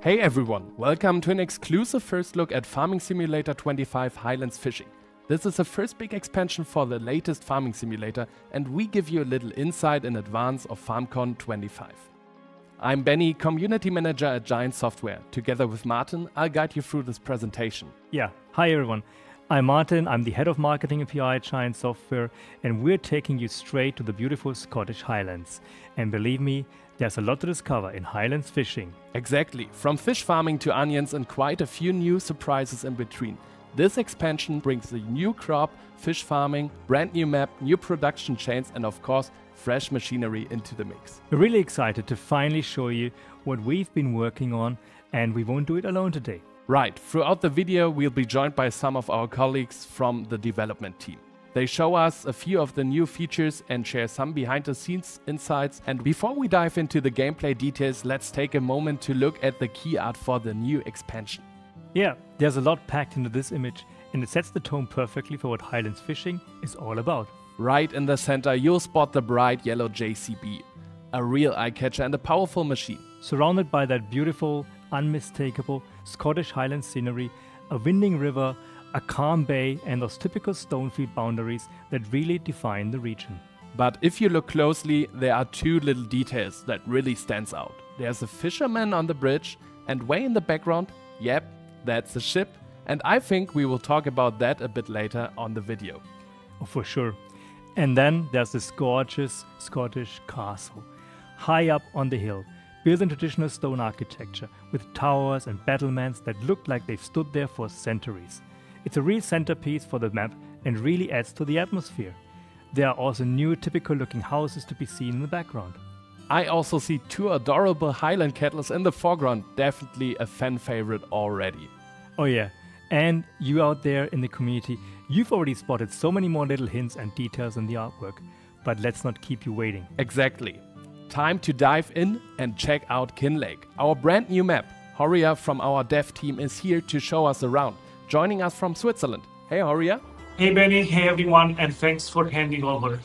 Hey everyone, welcome to an exclusive first look at Farming Simulator 25 Highlands Fishing. This is the first big expansion for the latest farming simulator, and we give you a little insight in advance of FarmCon 25. I'm Benny, Community Manager at Giant Software. Together with Martin, I'll guide you through this presentation. Yeah, hi everyone. I'm Martin, I'm the Head of Marketing and PR at Giant Software, and we're taking you straight to the beautiful Scottish Highlands. And believe me, there's a lot to discover in Highlands fishing. Exactly, from fish farming to onions and quite a few new surprises in between. This expansion brings a new crop, fish farming, brand new map, new production chains and of course fresh machinery into the mix. We're really excited to finally show you what we've been working on, and we won't do it alone today. Right, throughout the video we'll be joined by some of our colleagues from the development team. They show us a few of the new features and share some behind the scenes insights. And before we dive into the gameplay details, let's take a moment to look at the key art for the new expansion. Yeah, there's a lot packed into this image, and it sets the tone perfectly for what Highlands fishing is all about. Right in the center you'll spot the bright yellow JCB, a real eye-catcher and a powerful machine. Surrounded by that beautiful, unmistakable Scottish Highlands scenery, a winding river, a calm bay and those typical stone field boundaries that really define the region. But if you look closely, there are two little details that really stands out. There's a fisherman on the bridge, and way in the background, yep, that's a ship, and I think we will talk about that a bit later on the video. Oh, for sure. And then there's this gorgeous Scottish castle, high up on the hill, built in traditional stone architecture, with towers and battlements that look like they've stood there for centuries. It's a real centerpiece for the map and really adds to the atmosphere. There are also new typical looking houses to be seen in the background. I also see two adorable Highland kettles in the foreground, definitely a fan favorite already. Oh yeah, and you out there in the community, you've already spotted so many more little hints and details in the artwork, but let's not keep you waiting. Exactly. Time to dive in and check out Kinlake, our brand new map. Horia from our dev team is here to show us around, joining us from Switzerland. Hey Horia. Hey Benny, hey everyone, and thanks for handing over.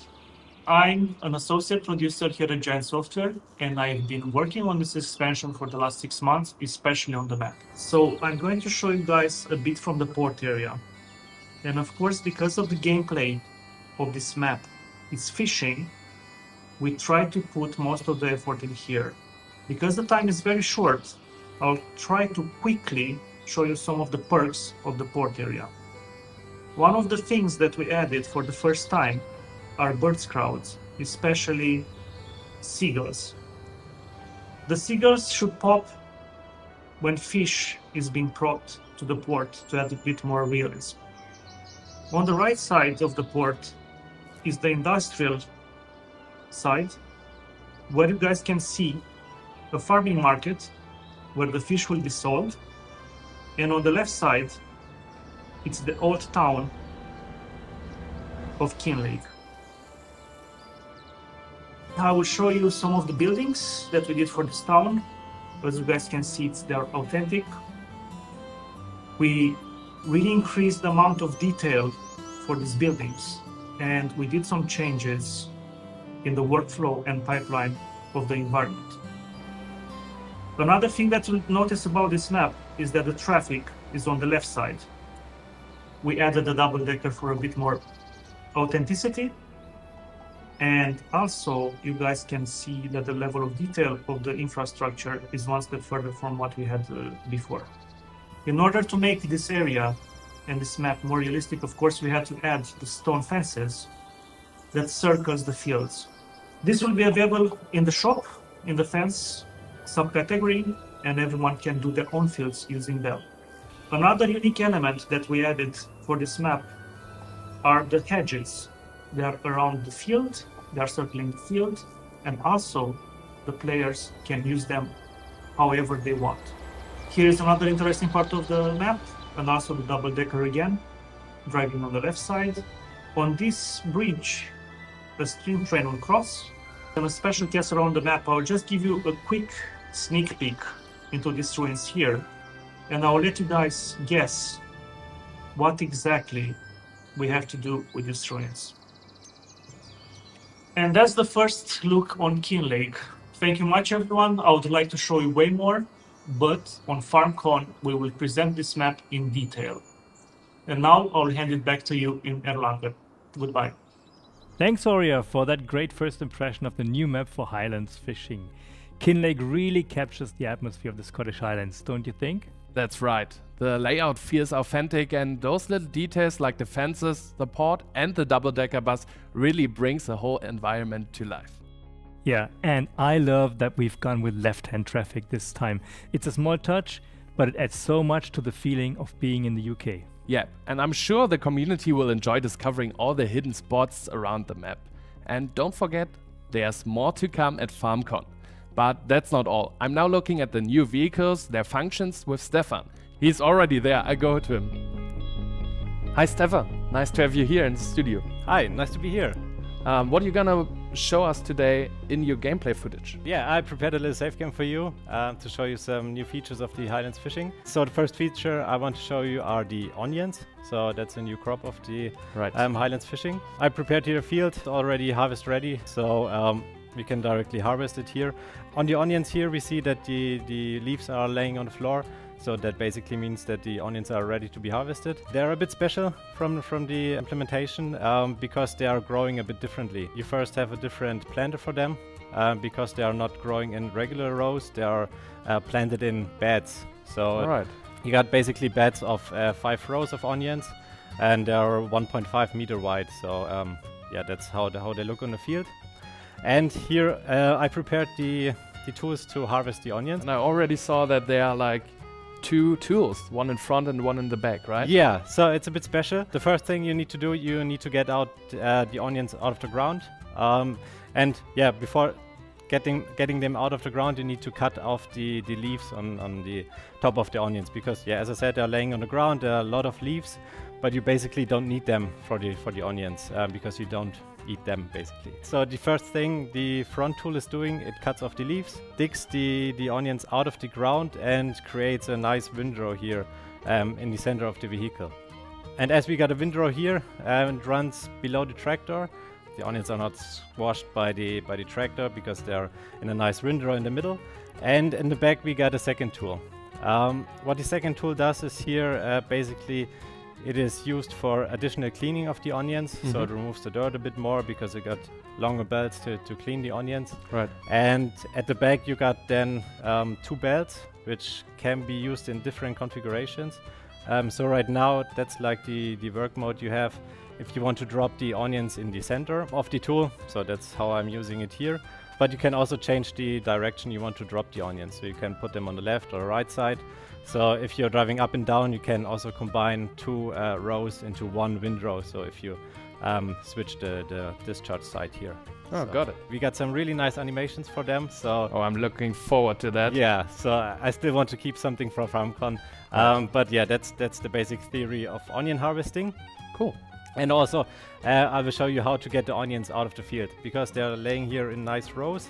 I'm an associate producer here at Giant Software, and I've been working on this expansion for the last 6 months, especially on the map. So I'm going to show you guys a bit from the port area. And of course, because of the gameplay of this map, it's fishing, we try to put most of the effort in here. Because the time is very short, I'll try to quickly show you some of the perks of the port area. One of the things that we added for the first time are bird crowds, especially seagulls. The seagulls should pop when fish is being brought to the port to add a bit more realism. On the right side of the port is the industrial side, where you guys can see a farming market where the fish will be sold. And on the left side, it's the old town of Kinlake. I will show you some of the buildings that we did for this town. As you guys can see, they're authentic. We really increased the amount of detail for these buildings, and we did some changes in the workflow and pipeline of the environment. Another thing that you'll notice about this map is that the traffic is on the left side. We added a double-decker for a bit more authenticity, and also you guys can see that the level of detail of the infrastructure is one step further from what we had before. In order to make this area and this map more realistic, of course, we had to add the stone fences that circles the fields. This will be available in the shop, in the fence subcategory, and everyone can do their own fields using them. Another unique element that we added for this map are the hedges. They are around the field, they are circling the field, and also the players can use them however they want. Here is another interesting part of the map, and also the double-decker again, driving on the left side. On this bridge, the stream train will cross. And a special case around the map, I'll just give you a quick sneak peek into these ruins here, and I'll let you guys guess what exactly we have to do with these ruins. And that's the first look on Kinlake. Thank you much, everyone. I would like to show you way more, but on FarmCon, we will present this map in detail. And now I'll hand it back to you in Erlangen. Goodbye. Thanks, Oria, for that great first impression of the new map for Highlands fishing. Kinlake really captures the atmosphere of the Scottish Highlands, don't you think? That's right. The layout feels authentic, and those little details like the fences, the port and the double-decker bus really brings the whole environment to life. Yeah, and I love that we've gone with left-hand traffic this time. It's a small touch, but it adds so much to the feeling of being in the UK. Yeah, and I'm sure the community will enjoy discovering all the hidden spots around the map. And don't forget, there's more to come at FarmCon. But that's not all. I'm now looking at the new vehicles, their functions with Stefan. He's already there, I go to him. Hi Stefan, nice to have you here in the studio. Hi, nice to be here. What are you gonna show us today in your gameplay footage? Yeah, I prepared a little save game for you to show you some new features of the Highlands fishing. So the first feature I want to show you are the onions. So that's a new crop of the Highlands fishing. I prepared here a field already harvest ready, so we can directly harvest it here. On the onions here we see that the leaves are laying on the floor. So that basically means that the onions are ready to be harvested. They're a bit special from the implementation because they are growing a bit differently. You first have a different planter for them because they are not growing in regular rows. They are planted in beds. So you got basically beds of 5 rows of onions, and they are 1.5 meter wide. So yeah, that's how they look on the field. And here I prepared the tools to harvest the onions. And I already saw that they are like 2 tools, one in front and one in the back, right? Yeah, so it's a bit special. The first thing you need to do, you need to get out the onions out of the ground. And yeah, before getting them out of the ground, you need to cut off the leaves on the top of the onions, because yeah, as I said, they're laying on the ground. There are a lot of leaves, but you basically don't need them for the onions because you don't eat them basically. So the first thing the front tool is doing, it cuts off the leaves, digs the onions out of the ground and creates a nice windrow here in the center of the vehicle. And as we got a windrow here, it runs below the tractor. The onions are not squashed by the tractor because they're in a nice windrow in the middle. And in the back we got a second tool. What the second tool does is here basically it is used for additional cleaning of the onions, so it removes the dirt a bit more because you got longer belts to clean the onions. Right. And at the back you got then 2 belts which can be used in different configurations. So right now that's like the work mode you have if you want to drop the onions in the center of the tool. So that's how I'm using it here. But you can also change the direction you want to drop the onions. So you can put them on the left or right side. So if you're driving up and down, you can also combine 2 rows into 1 windrow. So if you switch the discharge side here. Oh, so got it. We got some really nice animations for them. So I'm looking forward to that. yeah, so I still want to keep something for FarmCon. But yeah, that's the basic theory of onion harvesting. Cool. And also, I will show you how to get the onions out of the field, because they're laying here in nice rows,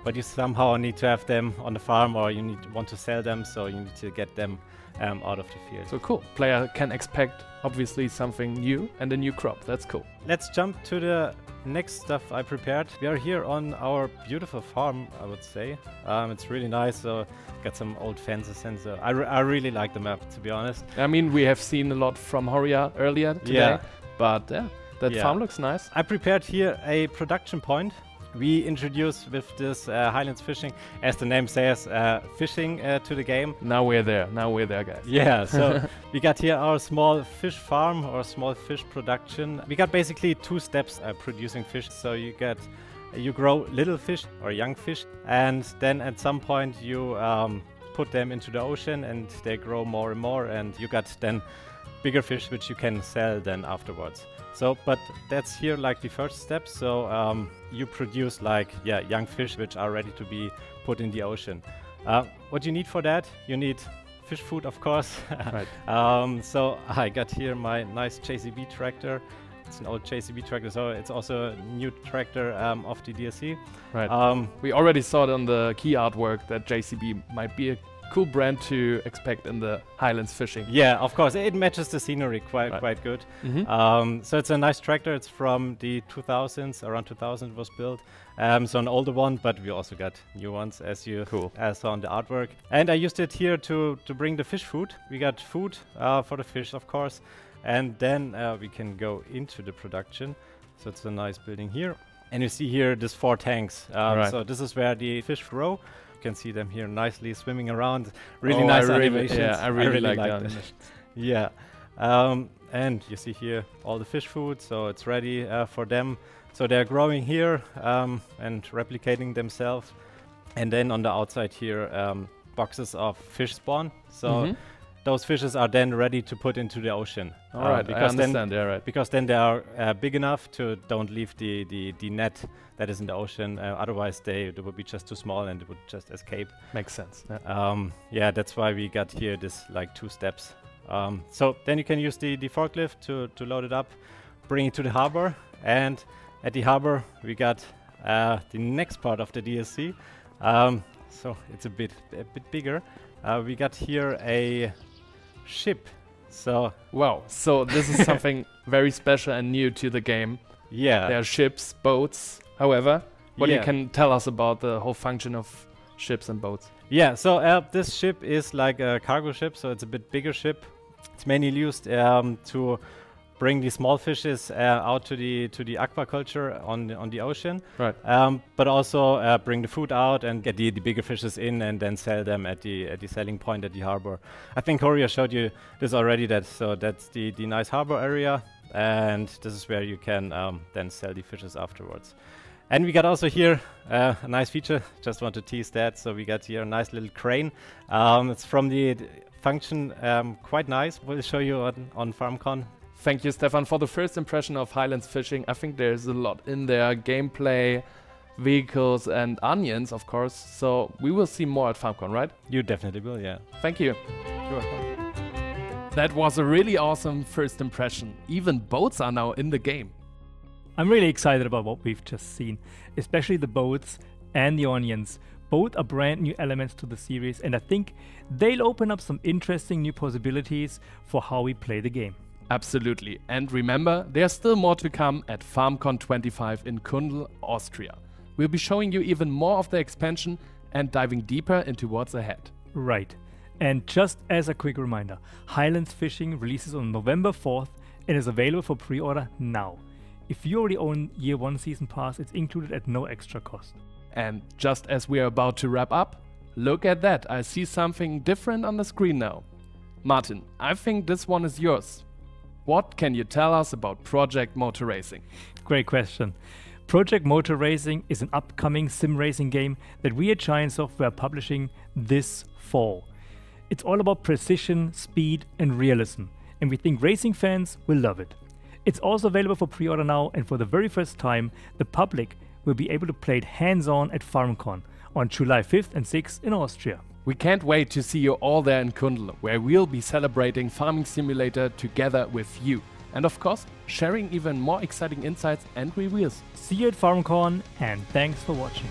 but you somehow need to have them on the farm, or you want to sell them, so you need to get them out of the field. So cool. Player can expect obviously something new and a new crop. That's cool. Let's jump to the next stuff I prepared. We are here on our beautiful farm, I would say. It's really nice. So got some old fences, and so I really like the map, to be honest. I mean, we have seen a lot from Horia earlier today. Yeah. But yeah, that farm looks nice. I prepared here a production point. We introduced with this Highlands fishing, as the name says, fishing to the game. Now we're there. Now we're there, guys. Yeah, so we got here our small fish farm or small fish production. We got basically 2 steps producing fish. So you grow little fish or young fish, and then at some point you put them into the ocean and they grow more and more, and you got then bigger fish which you can sell then afterwards. So, but that's here like the first step. So you produce like young fish which are ready to be put in the ocean. What you need for that? You need fish food, of course. Right. So I got here my nice JCB tractor. It's an old JCB tractor, so it's also a new tractor of the DLC. Right. We already saw it on the key artwork that JCB might be a cool brand to expect in the Highlands fishing. Yeah, of course, it matches the scenery quite good. So it's a nice tractor. It's from the 2000s, around 2000 it was built. So an older one, but we also got new ones, as you saw on the artwork. And I used it here to bring the fish food. We got food for the fish, of course, and then we can go into the production. So it's a nice building here. And you see here these 4 tanks. So this is where the fish grow. You can see them here nicely swimming around. Really nice animations. Yeah, I really like that. Yeah. And you see here all the fish food, so it's ready for them. So they're growing here and replicating themselves. And then on the outside here, boxes of fish spawn. So those fishes are then ready to put into the ocean. All right, I understand. Because then they are big enough to don't leave the net that is in the ocean. Otherwise, they would be just too small and they would just escape. Makes sense. Yeah, that's why we got here this like 2 steps. So then you can use the forklift to load it up, bring it to the harbor, and at the harbor we got the next part of the DSC. So it's a bit bigger. We got here a ship. So wow, so this is something very special and new to the game. Yeah, there are ships, boats. However, what you can tell us about the whole function of ships and boats? Yeah, so this ship is like a cargo ship, so it's a bit bigger ship. It's mainly used to bring the small fishes out to the aquaculture on the ocean, right? But also bring the food out and get the bigger fishes in and then sell them at the selling point at the harbor. I think Horia showed you this already. That's the nice harbor area, and this is where you can then sell the fishes afterwards. And we got also here a nice feature. Just want to tease that. So we got here a nice little crane. It's from the function, quite nice. We'll show you on FarmCon. Thank you, Stefan, for the first impression of Highlands fishing. I think there's a lot in there. Gameplay, vehicles, and onions, of course. So we will see more at FarmCon, right? You definitely will, yeah. Thank you. You're welcome. That was a really awesome first impression. Even boats are now in the game. I'm really excited about what we've just seen, especially the boats and the onions. Both are brand new elements to the series, and I think they'll open up some interesting new possibilities for how we play the game. Absolutely. And remember, there's still more to come at FarmCon 25 in Kundl, Austria. We'll be showing you even more of the expansion and diving deeper into what's ahead. Right. And just as a quick reminder, Highlands Fishing releases on November 4th and is available for pre-order now. If you already own Year 1 Season Pass, it's included at no extra cost. And just as we are about to wrap up, look at that. I see something different on the screen now. Martin, I think this one is yours. What can you tell us about Project Motor Racing? Great question. Project Motor Racing is an upcoming sim racing game that we at Giant Software are publishing this fall. It's all about precision, speed and realism, and we think racing fans will love it. It's also available for pre-order now, and for the very first time, the public will be able to play it hands-on at FarmCon on July 5th and 6th in Austria. We can't wait to see you all there in Kundl, where we'll be celebrating Farming Simulator together with you. And of course, sharing even more exciting insights and reveals. See you at FarmCon, and thanks for watching.